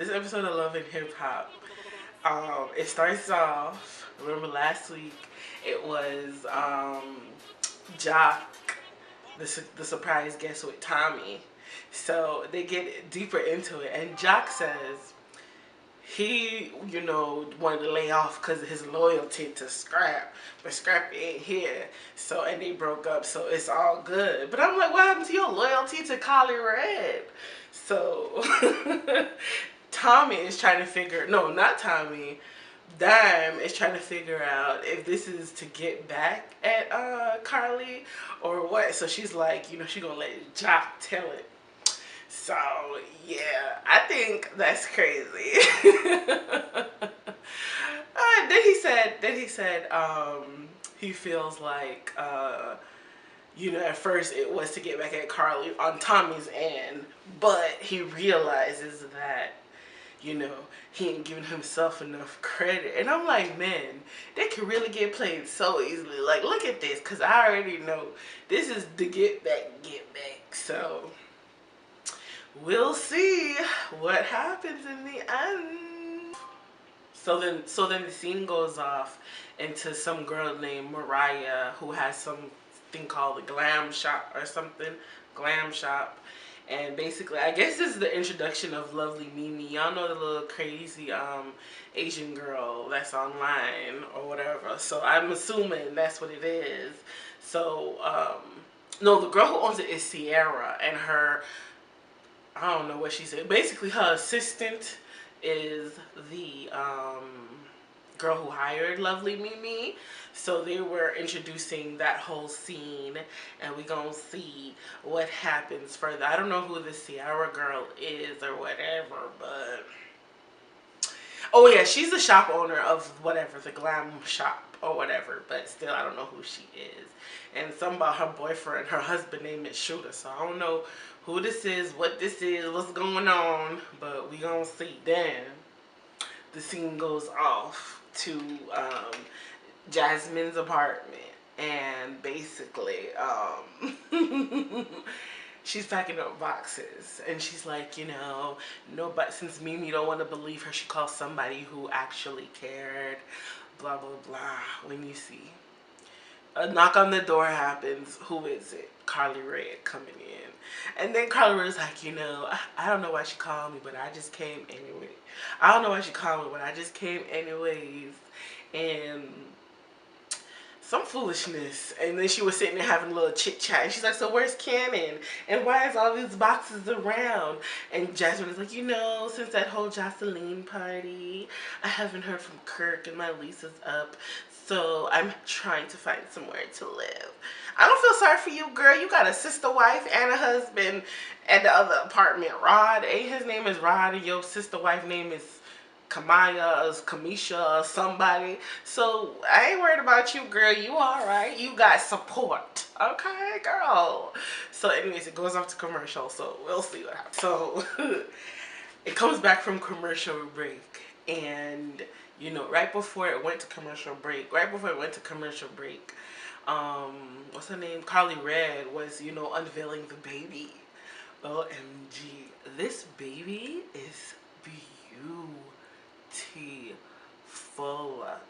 this episode of Love and Hip Hop, it starts off. Remember last week, it was Jock, the surprise guest with Tommy. So they get deeper into it, and Jock says he, wanted to lay off because of his loyalty to Scrap, but Scrap ain't here. So, and they broke up, so it's all good. But I'm like, what happened to your loyalty to Collie Red? So, Tommy is trying to figure, no, not Tommy, Dime is trying to figure out if this is to get back at Carly or what. So she's like, she gonna let Jock tell it. So yeah, I think that's crazy. Then he said he feels like at first it was to get back at Carly on Tommy's end, but he realizes that he ain't giving himself enough credit. And I'm like, man, they can really get played so easily. Like, look at this, because I already know this is the get back. So we'll see what happens in the end. So then the scene goes off into some girl named Mariah who has something called the Glam Shop or something. Glam Shop. And basically, I guess this is the introduction of Lovely Mimi. Y'all know the little crazy Asian girl that's online or whatever. So I'm assuming that's what it is. So, no, the girl who owns it is Sierra, and her, I don't know what she said. Basically, her assistant is the girl who hired Lovely Mimi. So they were introducing that whole scene, and we gonna see what happens further. I don't know who the Sierra girl is or whatever, but oh yeah, she's the shop owner of whatever, the Glam Shop or whatever, but still I don't know who she is. And something about her boyfriend, her husband name is Shooter, so I don't know who this is, what this is, what's going on, but we gonna see. Then the scene goes off to Jasmine's apartment, and basically she's packing up boxes, and she's like, no, but since Mimi don't want to believe her, she calls somebody who actually cared, blah blah blah. When you see a knock on the door happens, who is it? Carly Red coming in. And then Carly Red's like, I don't know why she called me, but I just came anyway. I don't know why she called me, but I just came anyways. And some foolishness. And then she was sitting there having a little chit chat, and she's like, so where's Cannon? And why is all these boxes around? And Jasmine is like, since that whole Jocelyn party, I haven't heard from Kirk, and my lease is up, so I'm trying to find somewhere to live. I don't feel sorry for you, girl. You got a sister wife and a husband at the other apartment. Rod, his name is Rod, and your sister wife name is Kamaya or Kamisha or somebody. So I ain't worried about you, girl. You alright. You got support. Okay, girl. So anyways, it goes off to commercial, so we'll see what happens. So it comes back from commercial break, and right before it went to commercial break, what's her name? Carly Red was, unveiling the baby. OMG. This baby is beautiful.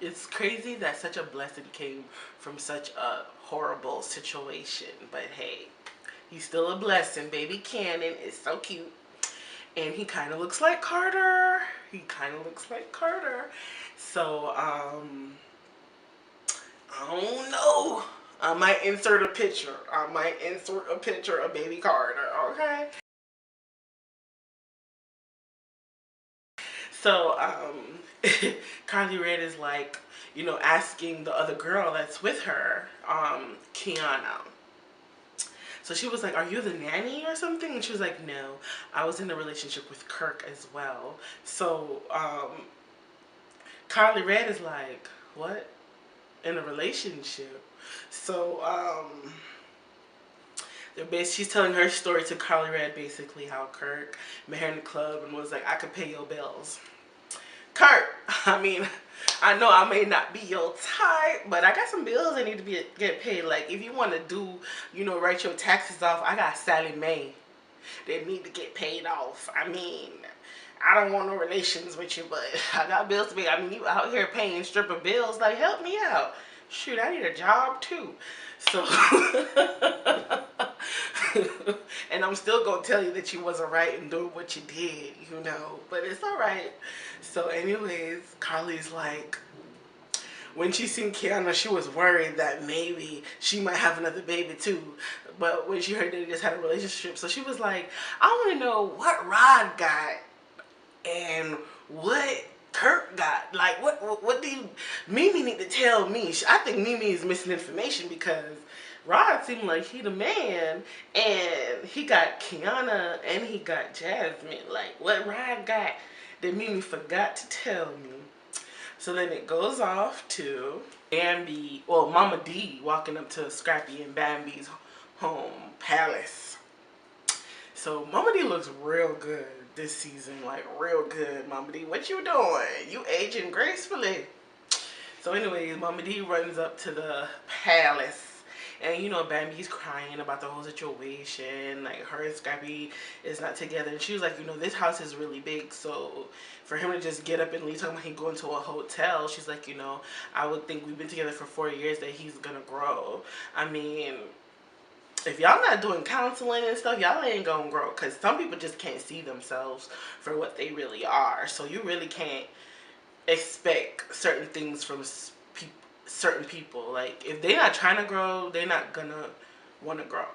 It's crazy that such a blessing came from such a horrible situation. But hey, he's still a blessing. Baby Cannon is so cute. And he kind of looks like Carter. So, I don't know. I might insert a picture of baby Carter, okay? So, Carly Red is like, asking the other girl that's with her, Kiana. So she was like, are you the nanny or something? And she was like, no, I was in a relationship with Kirk as well. So, Carly Red is like, what? In a relationship? So, she's telling her story to Carly Red, basically how Kirk met her in the club and was like, I could pay your bills. Kurt, I know I may not be your type, but I got some bills that need to get paid. Like, if you want to do, write your taxes off, I got Sally Mae that need to get paid off. I don't want no relations with you, but I got bills to pay. I mean, you out here paying stripper bills. Like, help me out. Shoot, I need a job too. So, and I'm still gonna tell you that you wasn't right in doing what you did, you know. But it's all right. So, anyways, Carly's like, when she seen Kiana, she was worried that maybe she might have another baby too. But when she heard that they just had a relationship, so she was like, I want to know what Rod got and what Kurt got. Like, what do you, Mimi need to tell me? I think Mimi is missing information because Rod seemed like he the man, and he got Kiana and he got Jasmine. Like, what Rod got that Mimi forgot to tell me? So then it goes off to Bambi, well, Mama D walking up to Scrappy and Bambi's home palace. So Mama D looks real good this season, like real good. Mama D, what you doing? You aging gracefully. So anyways, Mama D runs up to the palace. And you know, Bambi's crying about the whole situation. Like, her and Scrappy is not together. And she was like, you know, this house is really big. So for him to just get up and leave, talking about he going to a hotel, she's like, you know, I would think we've been together for 4 years that he's going to grow. I mean, if y'all not doing counseling and stuff, y'all ain't going to grow. Because some people just can't see themselves for what they really are. So you really can't expect certain things from certain people. Like, if they're not trying to grow, they're not gonna want to grow.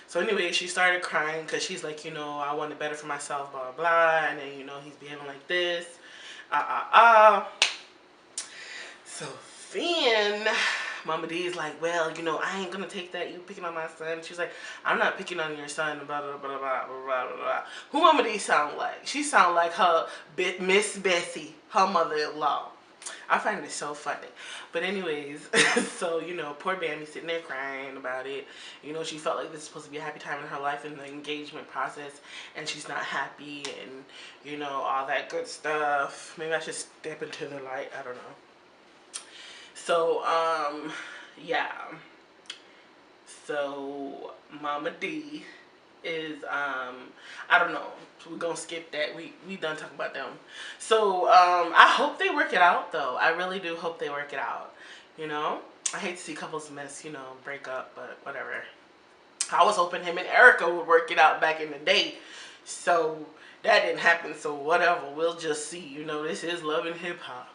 So anyway, she started crying because she's like, you know, I want it better for myself, blah blah blah. And then, you know, he's behaving like this, so then Mama D is like, well, you know, I ain't gonna take that, you picking on my son. She's like, I'm not picking on your son, blah blah blah blah blah blah blah. Who Mama D sound like? She sound like her Miss Bessie, her mother-in-law. I find it so funny. But anyways, so, you know, poor Bambi sitting there crying about it. You know, she felt like this is supposed to be a happy time in her life in the engagement process, and she's not happy, and, you know, all that good stuff. Maybe I should step into the light. I don't know. So, yeah. So, Mama D is, I don't know. We're gonna skip that. We done talking about them. So I hope they work it out though. I really do hope they work it out. You know, I hate to see couples mess, you know, break up, but whatever. I was hoping him and Erica would work it out back in the day. So that didn't happen, so whatever, we'll just see. You know, this is Love and Hip Hop.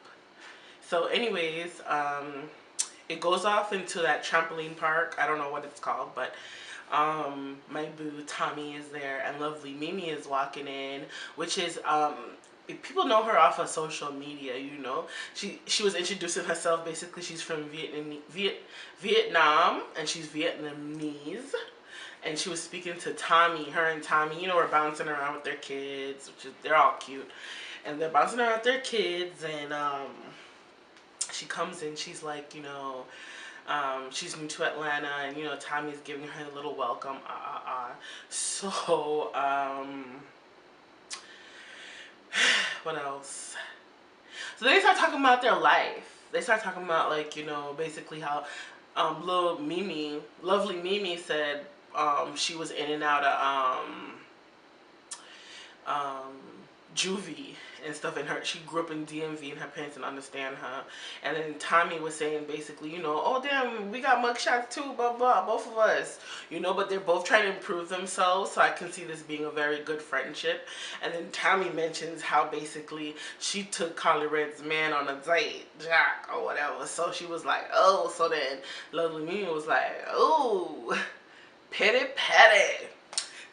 So anyways, it goes off into that trampoline park. I don't know what it's called, but my boo Tommy is there, and lovely Mimi is walking in, which is people know her off of social media. You know, she was introducing herself. Basically, she's from Vietnam, and she's Vietnamese, and she was speaking to Tommy. Her and Tommy, you know, are bouncing around with their kids, which is, they're all cute, and they're bouncing around with their kids, and she comes in, she's like, you know, she's new to Atlanta, and, you know, Tommy's giving her a little welcome. So, what else? So they start talking about their life. They start talking about, like, you know, basically how little Mimi, lovely Mimi said she was in and out of juvie and stuff, and she grew up in DMV, and her parents didn't understand her. And then Tommy was saying basically, you know, oh damn, we got mugshots too, blah blah, both of us, you know, but they're both trying to improve themselves, so I can see this being a very good friendship. And then Tommy mentions how basically she took Carly Red's man on a date, Jack or whatever, so she was like, oh, so then lovely Mimi was like, oh, petty petty.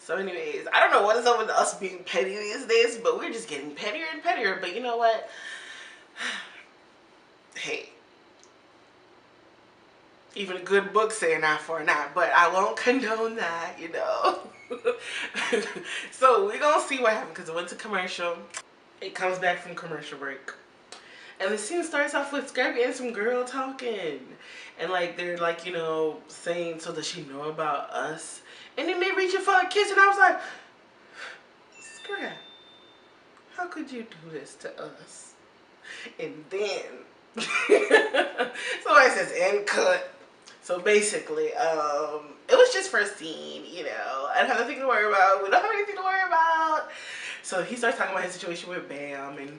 So anyways, I don't know what is up with us being petty these days, but we're just getting pettier and pettier. But you know what? Hey, even a good book say an eye for an eye, but I won't condone that, you know. So we're going to see what happens, because it went to commercial. It comes back from commercial break. And the scene starts off with Scrappy and some girl talking. And like, they're like, you know, saying, so does she know about us? And then they reaching for a kiss, and I was like, Scrap, how could you do this to us? And then, somebody says, end cut. So basically, it was just for a scene, you know. I don't have anything to worry about. We don't have anything to worry about. So he starts talking about his situation with Bam, and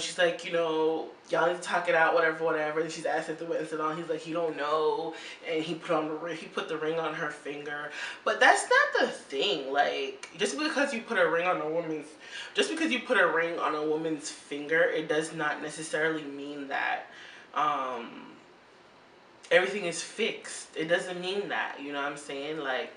she's like, y'all need to talk it out, whatever, whatever. And she's asked if the witness is on. He's like, he don't know, and he put the ring on her finger. But that's not the thing. Like, just because you put a ring on a woman's finger, it does not necessarily mean that everything is fixed. It doesn't mean that. You know what I'm saying? Like,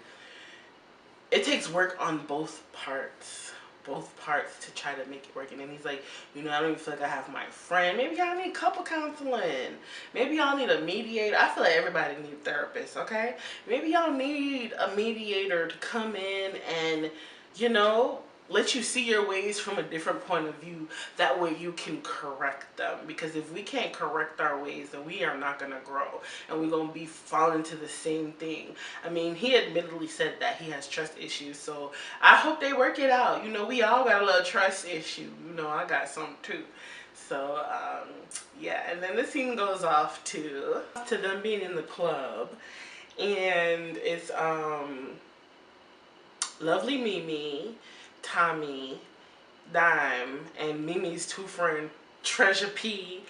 it takes work on both parts to try to make it work. And then he's like, I don't even feel like I have my friend. Maybe y'all need couple counseling. Maybe y'all need a mediator. I feel like everybody needs therapists, okay? Maybe y'all need a mediator to come in and, let you see your ways from a different point of view. That way you can correct them. Because if we can't correct our ways, then we are not going to grow. And we're going to be falling into the same thing. I mean, he admittedly said that he has trust issues. So I hope they work it out. We all got a little trust issue. I got some too. So, yeah. And then the scene goes off to them being in the club. And it's Lovely Mimi, Tommy, Dime, and Mimi's two friends, Treasure P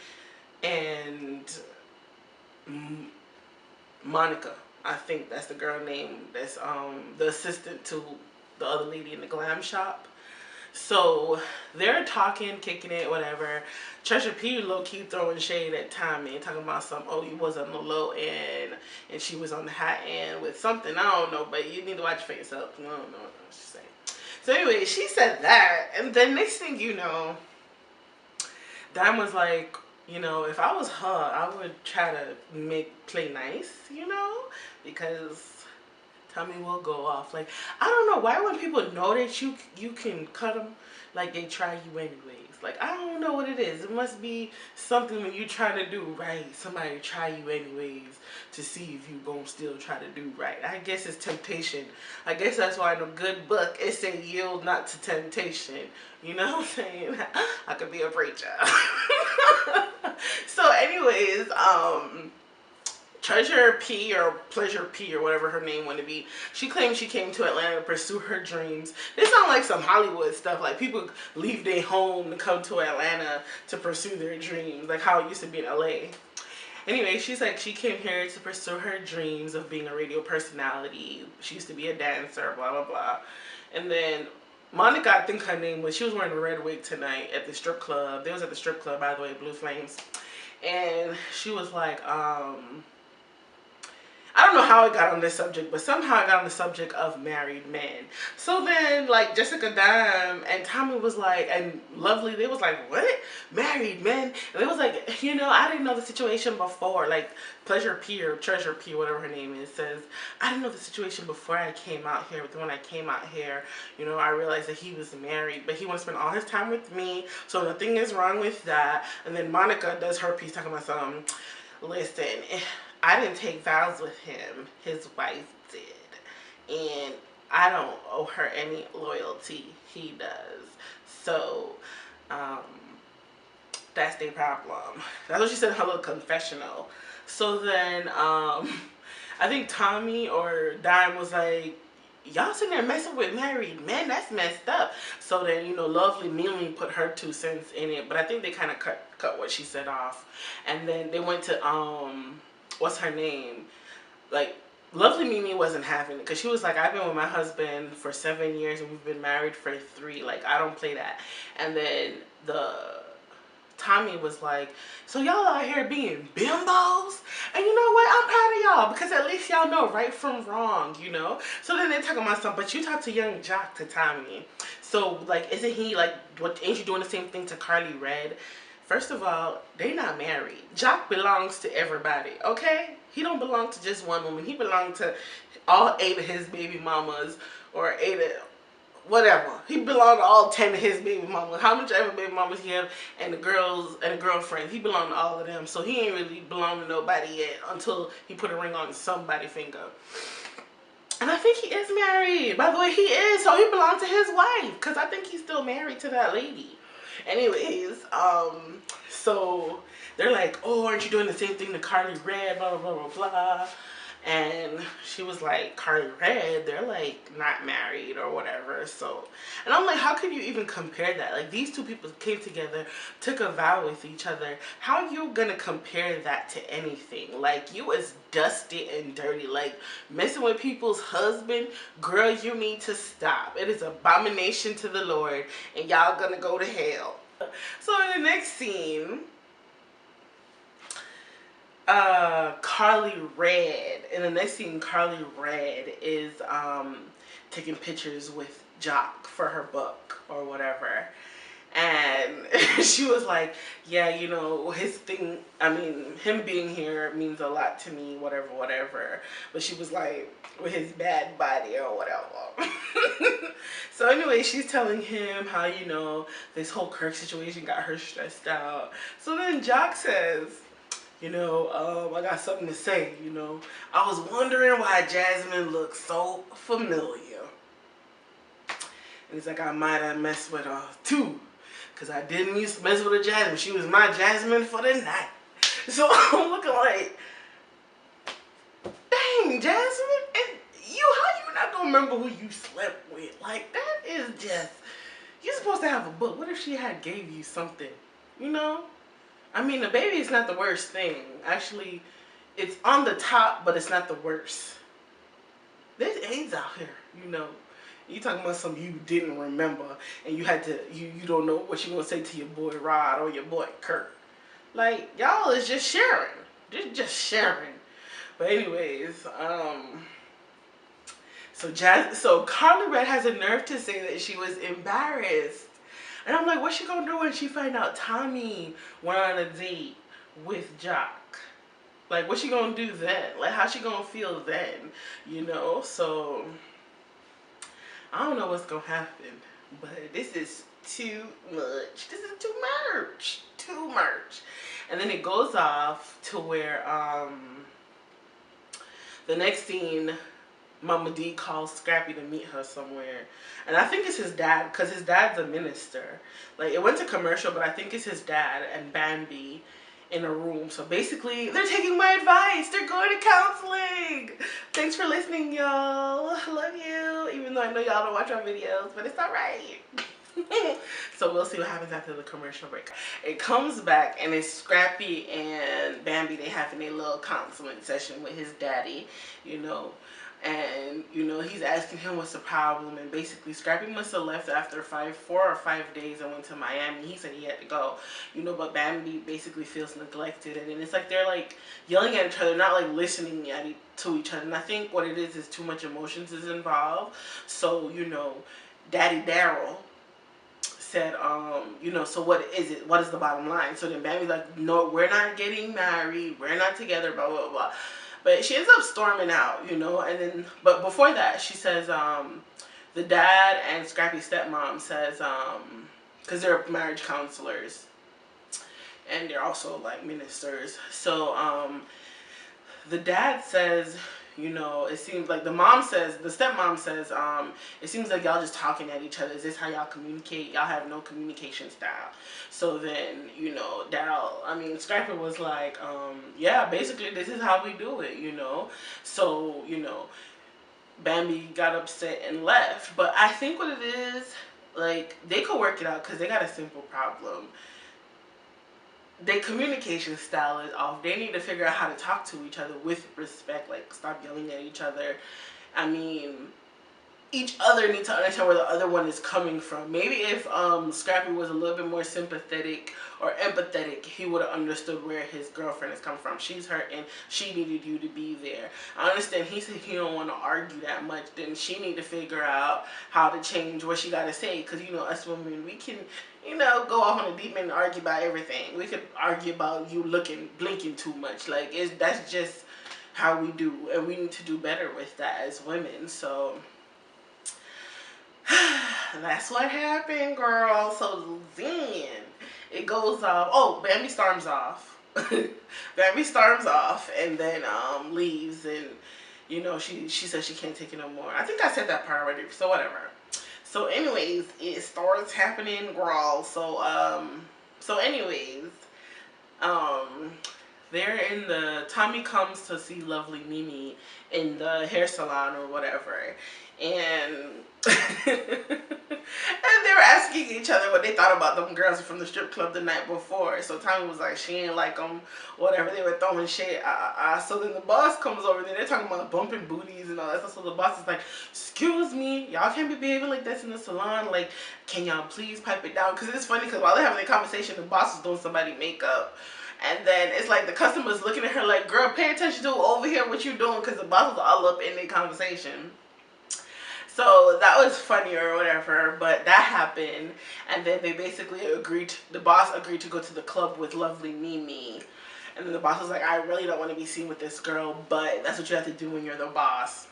and Monica. I think that's the girl name. That's the assistant to the other lady in the glam shop. So they're talking, kicking it, whatever. Treasure P low-key throwing shade at Tommy, talking about you was on the low end and she was on the high end with something. I don't know, but you need to watch your face up. No, she's saying. So anyway, she said that, and then next thing you know, Dime was like, if I was her, I would try to play nice, because Tommy will go off. Like, I don't know, why when people know that you can cut them, like they try you anyways. Like, I don't know what it is. It must be something when you try to do right, somebody try you anyways to see if you gonna still try to do right. I guess it's temptation. I guess that's why in a good book it say yield not to temptation. You know what I'm saying? I could be a preacher. So anyways, Treasure P or Pleasure P or whatever her name wanted to be, she claimed she came to Atlanta to pursue her dreams. This sounds like some Hollywood stuff. Like, people leave their home to come to Atlanta to pursue their dreams, like how it used to be in LA. Anyway, she's like, she came here to pursue her dreams of being a radio personality. She used to be a dancer, blah, blah, blah. And then Monica, I think her name was, she was wearing a red wig tonight at the strip club. They was at the strip club, by the way, Blue Flames. And she was like, I don't know how it got on this subject, but somehow it got on the subject of married men. So then, like, Jessica Dime and Tommy was like, and Lovely, they was like, what? Married men? And they was like, I didn't know the situation before. Like, Pleasure P or Treasure P, whatever her name is, says, I didn't know the situation before I came out here. But when I came out here, I realized that he was married. But he wants to spend all his time with me, so nothing is wrong with that. And then Monica does her piece talking about something. Listen, I didn't take vows with him. His wife did. And I don't owe her any loyalty. He does. So, that's their problem. That's what she said in her little confessional. So then, I think Tommy or Dime was like, y'all sitting there messing with married men? That's messed up. So then, Lovely Mimi put her 2 cents in it. But I think they kind of cut what she said off. And then they went to, what's her name? Like, Lovely Mimi wasn't having it because she was like, I've been with my husband for 7 years and we've been married for 3. Like, I don't play that. And then Tommy was like, so y'all out here being bimbos? And you know what? I'm proud of y'all because at least y'all know right from wrong, So then they're talking about something, but you talk to Young Jock to Tommy. So, like, isn't he, like, ain't you doing the same thing to Carly Red? First of all, they not married. Jock belongs to everybody, okay? He don't belong to just one woman. He belongs to all 8 of his baby mamas or 8 of whatever. He belonged to all 10 of his baby mamas. How much ever baby mamas he have and the girls and the girlfriends. He belonged to all of them. So he ain't really belonged to nobody yet until he put a ring on somebody's finger. And I think he is married. By the way, he is. So he belonged to his wife because I think he's still married to that lady. Anyways, so they're like, oh, aren't you doing the same thing to Carly Red, blah, blah, blah, blah, blah. And she was like, Carly Red, they're like not married or whatever. So, and I'm like, how can you even compare that? Like, these two people came together, took a vow with each other. How you gonna compare that to anything? Like, you is dusty and dirty. Like, messing with people's husband, girl, you need to stop. It is abomination to the Lord, and y'all gonna go to hell. So in the next scene, Carly Red. In the next scene, Carly Red is taking pictures with Jock for her book or whatever. And she was like, yeah, you know, his thing, I mean, him being here means a lot to me, whatever, whatever. But she was like, with his bad body or whatever. So anyway, she's telling him how, you know, this whole Kirk situation got her stressed out. So then Jock says, you know, I got something to say, you know. I was wondering why Jasmine looked so familiar. And he's like, I might have messed with her too. Because I didn't used to mess with a Jasmine. She was my Jasmine for the night. So I'm looking like, dang, Jasmine? And how you not going to remember who you slept with? Like, that is just, you're supposed to have a book. What if she had gave you something, you know? I mean, the baby is not the worst thing. Actually, it's on the top, but it's not the worst. There's AIDS out here, you know. You talking about something you didn't remember, and you had to, you don't know what you're going to say to your boy Rod or your boy Kurt. Like, y'all is just sharing. Just sharing. But anyways, so Carly Red has a nerve to say that she was embarrassed. And I'm like, what's she gonna do when she find out Tommy went on a date with Jock? Like, what's she gonna do then? Like, how's she gonna feel then? You know? So, I don't know what's gonna happen. But this is too much. This is too much. Too much. And then it goes off to where, the next scene, Mama D calls Scrappy to meet her somewhere. And I think it's his dad, because his dad's a minister. Like, it went to commercial, but I think it's his dad and Bambi in a room. So basically, they're taking my advice. They're going to counseling. Thanks for listening, y'all. Love you. Even though I know y'all don't watch our videos, but it's all right. So we'll see what happens after the commercial break. It comes back, and it's Scrappy and Bambi. They having a little counseling session with his daddy, you know. And, you know, he's asking him what's the problem. And basically, Scrappy must have left after 4 or 5 days and went to Miami. He said he had to go. You know, but Bambi basically feels neglected. And then it's like they're, like, yelling at each other, not, like, listening to each other. And I think what it is too much emotions is involved. So, you know, Daddy Daryl said, you know, so what is it? What is the bottom line? So then Bambi's like, no, we're not getting married. We're not together, blah, blah, blah. But she ends up storming out, you know, and then, but before that, she says, the dad and Scrappy's stepmom says, because they're marriage counselors, and they're also, like, ministers. So, the dad says, you know, it seems like the stepmom says, it seems like y'all just talking at each other. Is this how y'all communicate? Y'all have no communication style. So then, you know, Scrappy was like, yeah, basically this is how we do it, you know. So, you know, Bambi got upset and left. But I think what it is, like, they could work it out because they got a simple problem. Their communication style is off. They need to figure out how to talk to each other with respect. Like, stop yelling at each other. I mean, each other needs to understand where the other one is coming from. Maybe if Scrappy was a little bit more sympathetic or empathetic, he would have understood where his girlfriend is coming from. She's hurt and she needed you to be there. I understand he said he don't want to argue that much. Then she need to figure out how to change what she got to say. Because, you know, us women, we can, you know, go off on a deep end and argue about everything. We could argue about you blinking too much. Like, that's just how we do. And we need to do better with that as women. So that's what happened, girl. So then it goes off. Oh, Bambi storms off. Bambi storms off and then leaves, and you know she says she can't take it no more. I think I said that part already. So whatever. So anyways, it starts happening, girl. So anyways, Tommy comes to see lovely Mimi in the hair salon or whatever, and and they were asking each other what they thought about them girls from the strip club the night before. So Tommy was like, she ain't like them, whatever. They were throwing shit. So then the boss comes over there. They're talking about bumping booties and all that stuff. So the boss is like, excuse me, y'all can't be behaving like this in the salon. Like, can y'all please pipe it down? Because it's funny because while they're having a conversation, the boss is doing somebody makeup. And then it's like the customer's looking at her like, girl, pay attention to over here what you doing, because the boss was all up in their conversation. So that was funny or whatever, but that happened. And then they basically the boss agreed to go to the club with lovely Mimi. And then the boss was like, I really don't want to be seen with this girl, but that's what you have to do when you're the boss.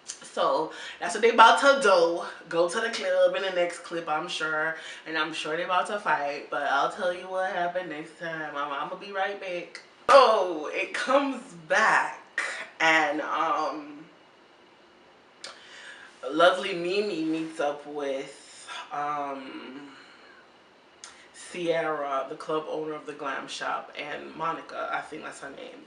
So that's what they about to do. Go to the club in the next clip, I'm sure. And I'm sure they about to fight. But I'll tell you what happened next time. I'm going to be right back. So it comes back. And lovely Mimi meets up with Sierra, the club owner of the glam shop, and Monica, I think that's her name.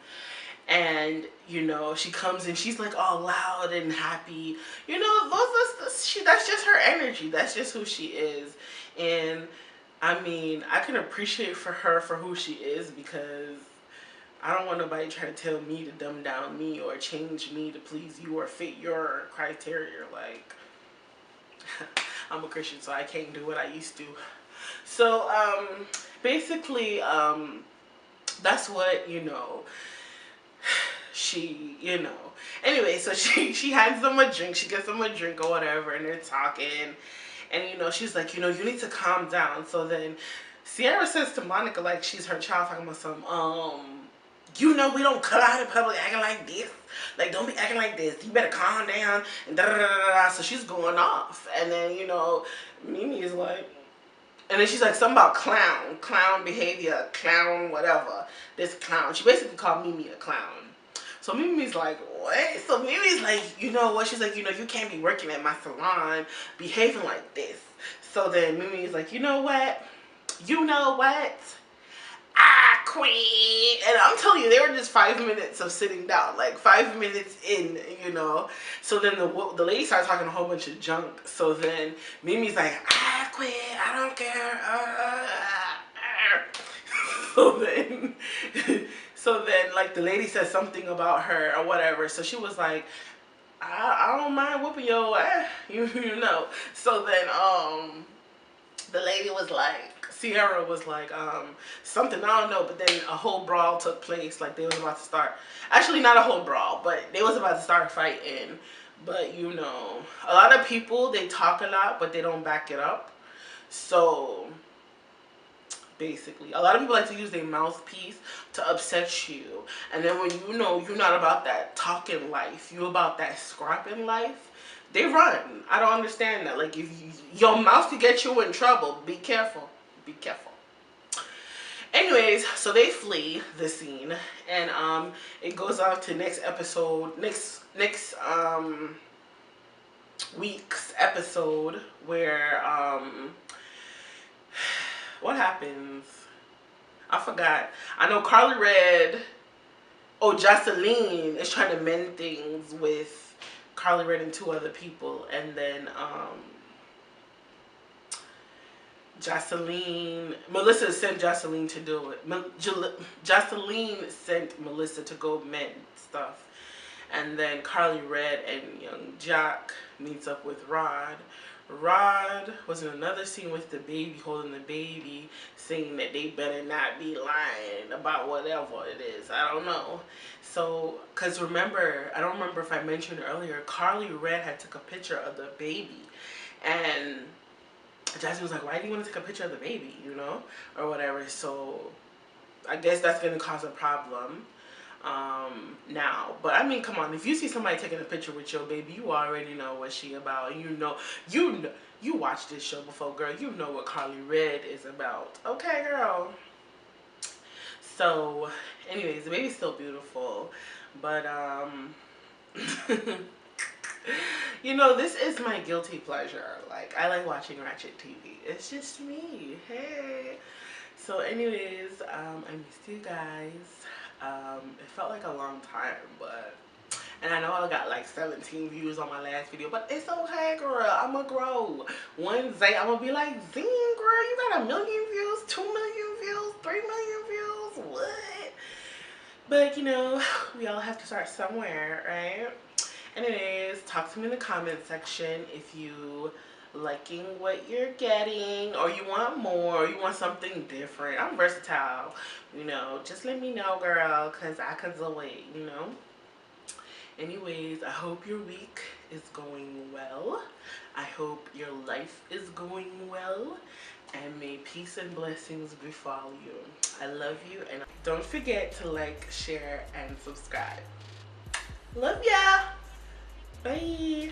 And you know, she comes in, she's like all loud and happy. You know, that's just her energy. That's just who she is. And I mean, I can appreciate for her for who she is, because I don't want nobody trying to tell me to dumb down me or change me to please you or fit your criteria. Like, I'm a Christian, so I can't do what I used to. So basically, that's what, you know, she, you know. Anyway, so she hands them a drink. She gets them a drink or whatever, and they're talking. And, you know, she's like, you know, you need to calm down. So then Sierra says to Monica, like she's her child, talking about some, you know, we don't cut out in public acting like this. Like, don't be acting like this. You better calm down. And da da da da da. So she's going off. And then, you know, Mimi is like, and then she's like, something about clown behavior, clown, whatever. This clown. She basically called Mimi a clown. So Mimi's like, what? So Mimi's like, you know what? She's like, you know, you can't be working at my salon behaving like this. So then Mimi's like, you know what? You know what? I quit. And I'm telling you, they were just 5 minutes of sitting down, like 5 minutes in, you know. So then the lady started talking a whole bunch of junk. So then Mimi's like, I quit, I don't care. So then like the lady said something about her or whatever. So she was like, I don't mind whooping your ass, you know. So then the lady was like, Sierra was like, something, I don't know, but then a whole brawl took place. Like, they was about to start, actually not a whole brawl, but they was about to start fighting. But, you know, a lot of people, they talk a lot, but they don't back it up. So, basically, a lot of people like to use their mouthpiece to upset you. And then when you know you're not about that talking life, you about that scrapping life, they run. I don't understand that. Like, if your mouth could get you in trouble, be careful. Be careful. Anyways, so they flee the scene, and it goes out to next week's episode, where what happens? I forgot. I know Carly Red. Oh, Jocelyn is trying to mend things with Carly Red and 2 other people, and then Melissa sent Jocelyn to do it. Jocelyn sent Melissa to go mend stuff, and then Carly Red and young Jack meets up with Rod. Rod was in another scene with the baby, holding the baby, saying that they better not be lying about whatever it is. I don't know. So, because remember, I don't remember if I mentioned earlier, Carly Red had took a picture of the baby. And Jasmine was like, why do you want to take a picture of the baby, you know? Or whatever. So, I guess that's going to cause a problem now. But I mean, come on, if you see somebody taking a picture with your baby, you already know what she about. You watched this show before, girl. You know what Carly Red is about. Okay, girl. So, anyways, the baby's still beautiful, but you know, this is my guilty pleasure. Like, I like watching Ratchet TV. It's just me. Hey. So anyways, I missed you guys. It felt like a long time, but, and I know I got like 17 views on my last video, but it's okay, girl. I'ma grow. One day I'm gonna be like, Zing, girl, you got 1 million views, 2 million views, 3 million views. What? But you know, we all have to start somewhere, right? And it is, talk to me in the comment section if you liking what you're getting, or you want more, or you want something different. I'm versatile, you know. Just let me know, girl, because I could do it, you know. Anyways, I hope your week is going well. I hope your life is going well. And may peace and blessings befall you. I love you, and don't forget to like, share, and subscribe. Love ya. Bye.